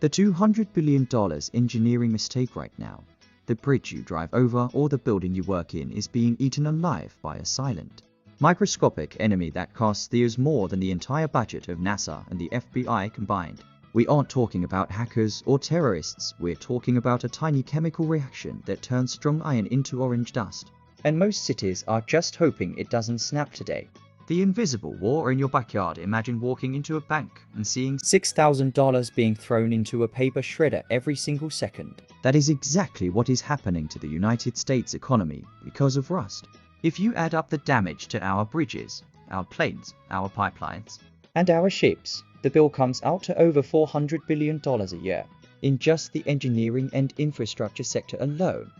The $200 billion engineering mistake right now. The bridge you drive over or the building you work in is being eaten alive by a silent, microscopic enemy that costs years more than the entire budget of NASA and the FBI combined. We aren't talking about hackers or terrorists, we're talking about a tiny chemical reaction that turns strong iron into orange dust. And most cities are just hoping it doesn't snap today. The invisible war in your backyard. Imagine walking into a bank and seeing $6,000 being thrown into a paper shredder every single second. That is exactly what is happening to the United States economy because of rust. If you add up the damage to our bridges, our planes, our pipelines, and our ships, the bill comes out to over $400 billion a year. In just the engineering and infrastructure sector alone,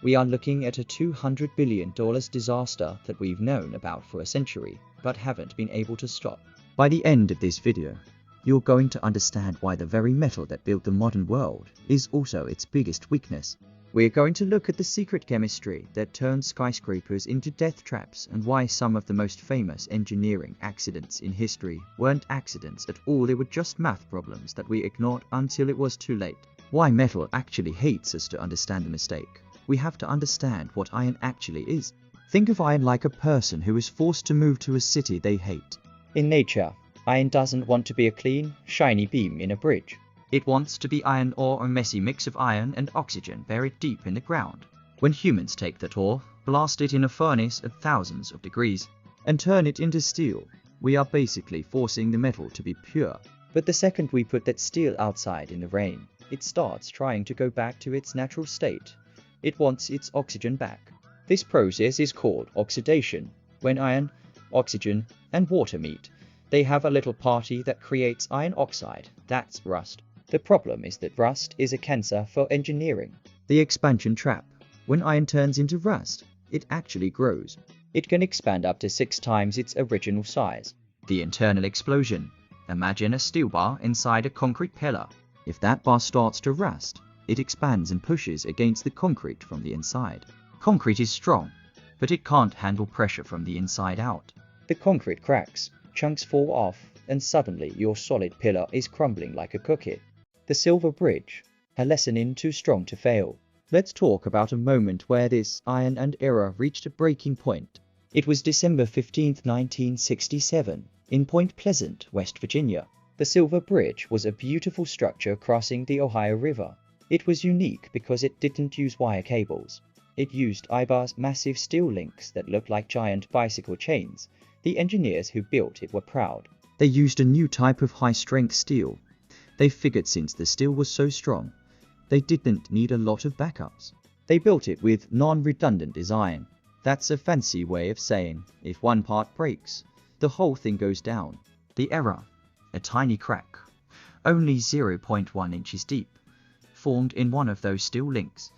we are looking at a $200 billion disaster that we've known about for a century, but haven't been able to stop. By the end of this video, you're going to understand why the very metal that built the modern world is also its biggest weakness. We're going to look at the secret chemistry that turned skyscrapers into death traps and why some of the most famous engineering accidents in history weren't accidents at all, they were just math problems that we ignored until it was too late. Why metal actually hates us. To understand the mistake, we have to understand what iron actually is. Think of iron like a person who is forced to move to a city they hate. In nature, iron doesn't want to be a clean, shiny beam in a bridge. It wants to be iron ore, a messy mix of iron and oxygen buried deep in the ground. When humans take that ore, blast it in a furnace at thousands of degrees, and turn it into steel, we are basically forcing the metal to be pure. But the second we put that steel outside in the rain, it starts trying to go back to its natural state. It wants its oxygen back. This process is called oxidation. When iron, oxygen, and water meet, they have a little party that creates iron oxide. That's rust. The problem is that rust is a cancer for engineering. The expansion trap. When iron turns into rust, it actually grows. It can expand up to 6 times its original size. The internal explosion. Imagine a steel bar inside a concrete pillar. If that bar starts to rust, it expands and pushes against the concrete from the inside. Concrete is strong, but it can't handle pressure from the inside out. The concrete cracks, chunks fall off, and suddenly your solid pillar is crumbling like a cookie. The Silver Bridge, a lesson in too strong to fail. Let's talk about a moment where this iron and era reached a breaking point. It was December 15, 1967, in Point Pleasant, West Virginia. The Silver Bridge was a beautiful structure crossing the Ohio River. It was unique because it didn't use wire cables. It used Ibar's massive steel links that looked like giant bicycle chains. The engineers who built it were proud. They used a new type of high-strength steel. They figured since the steel was so strong, they didn't need a lot of backups. They built it with non-redundant design. That's a fancy way of saying, if one part breaks, the whole thing goes down. The error, a tiny crack, only 0.1 inches deep, formed in one of those steel links.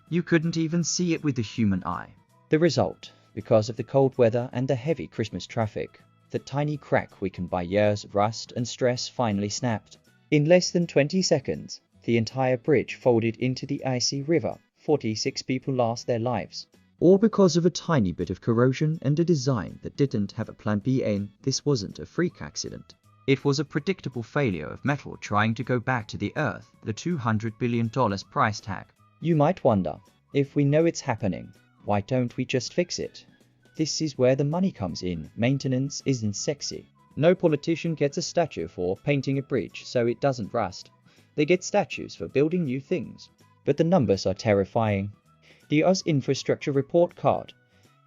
You couldn't even see it with the human eye. The result, because of the cold weather and the heavy Christmas traffic, the tiny crack weakened by years of rust and stress finally snapped. In less than 20 seconds, the entire bridge folded into the icy river. 46 people lost their lives. All because of a tiny bit of corrosion and a design that didn't have a plan B. And this wasn't a freak accident. It was a predictable failure of metal trying to go back to the earth, the $200 billion price tag. You might wonder, if we know it's happening, why don't we just fix it? This is where the money comes in. Maintenance isn't sexy. No politician gets a statue for painting a bridge so it doesn't rust. They get statues for building new things. But the numbers are terrifying. The US Infrastructure Report Card.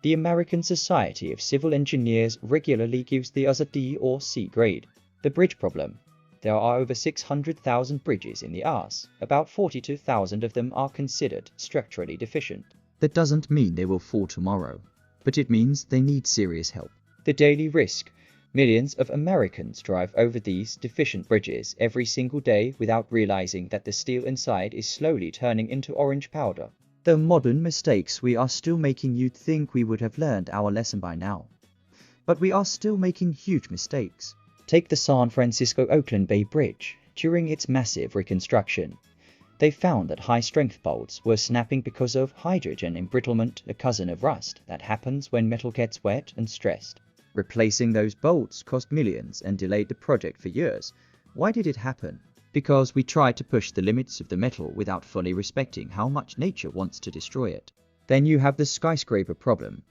The American Society of Civil Engineers regularly gives the US a D or C grade. The bridge problem. There are over 600,000 bridges in the US. About 42,000 of them are considered structurally deficient. That doesn't mean they will fall tomorrow, but it means they need serious help. The daily risk. Millions of Americans drive over these deficient bridges every single day without realizing that the steel inside is slowly turning into orange powder. The modern mistakes we are still making. You'd think we would have learned our lesson by now. But we are still making huge mistakes. Take the San Francisco-Oakland Bay Bridge. During its massive reconstruction, they found that high-strength bolts were snapping because of hydrogen embrittlement, a cousin of rust that happens when metal gets wet and stressed. Replacing those bolts cost millions and delayed the project for years. Why did it happen? because we try to push the limits of the metal without fully respecting how much nature wants to destroy it. Then you have the skyscraper problem.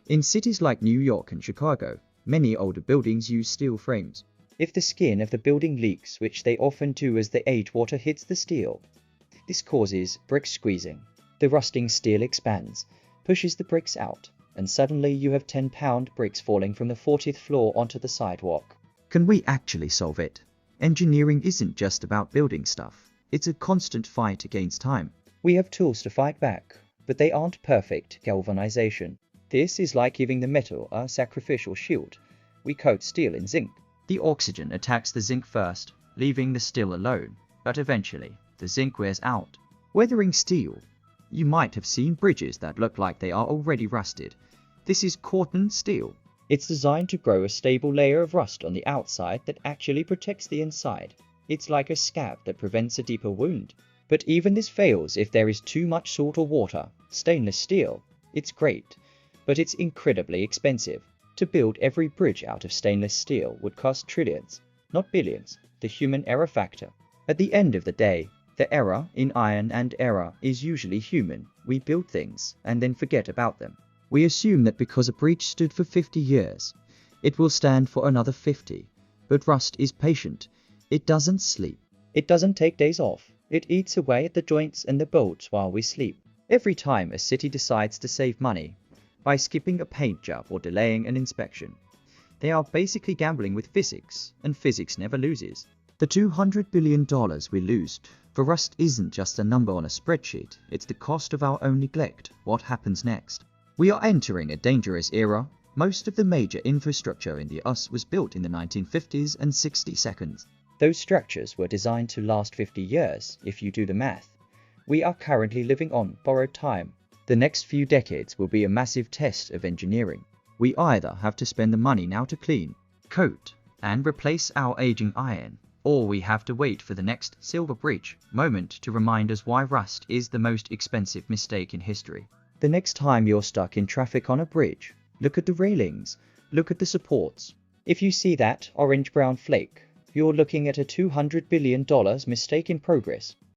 In cities like New York and Chicago, many older buildings use steel frames. If the skin of the building leaks, which they often do as the aged water hits the steel, this causes brick squeezing. The rusting steel expands, pushes the bricks out, and suddenly you have 10-pound bricks falling from the 40th floor onto the sidewalk. Can we actually solve it? Engineering isn't just about building stuff. It's a constant fight against time. We have tools to fight back, but they aren't perfect. Galvanization. This is like giving the metal a sacrificial shield. We coat steel in zinc. The oxygen attacks the zinc first, leaving the steel alone, but eventually, the zinc wears out. Weathering steel. You might have seen bridges that look like they are already rusted. This is cordon steel. It's designed to grow a stable layer of rust on the outside that actually protects the inside. It's like a scab that prevents a deeper wound. But even this fails if there is too much salt or water. Stainless steel. It's great, but it's incredibly expensive. To build every bridge out of stainless steel would cost trillions, not billions. The human error factor. At the end of the day, the error in iron and error is usually human. We build things and then forget about them. We assume that because a bridge stood for 50 years, it will stand for another 50. But rust is patient. It doesn't sleep. It doesn't take days off. It eats away at the joints and the bolts while we sleep. Every time a city decides to save money by skipping a paint job or delaying an inspection, they are basically gambling with physics, and physics never loses. The $200 billion we lose for rust isn't just a number on a spreadsheet. It's the cost of our own neglect. What happens next? We are entering a dangerous era. Most of the major infrastructure in the US was built in the 1950s and 60s. Those structures were designed to last 50 years, if you do the math. We are currently living on borrowed time. The next few decades will be a massive test of engineering. We either have to spend the money now to clean, coat, and replace our aging iron, or we have to wait for the next silver bridge moment to remind us why rust is the most expensive mistake in history. The next time you're stuck in traffic on a bridge, look at the railings, look at the supports. If you see that orange-brown flake, you're looking at a $200 billion mistake in progress.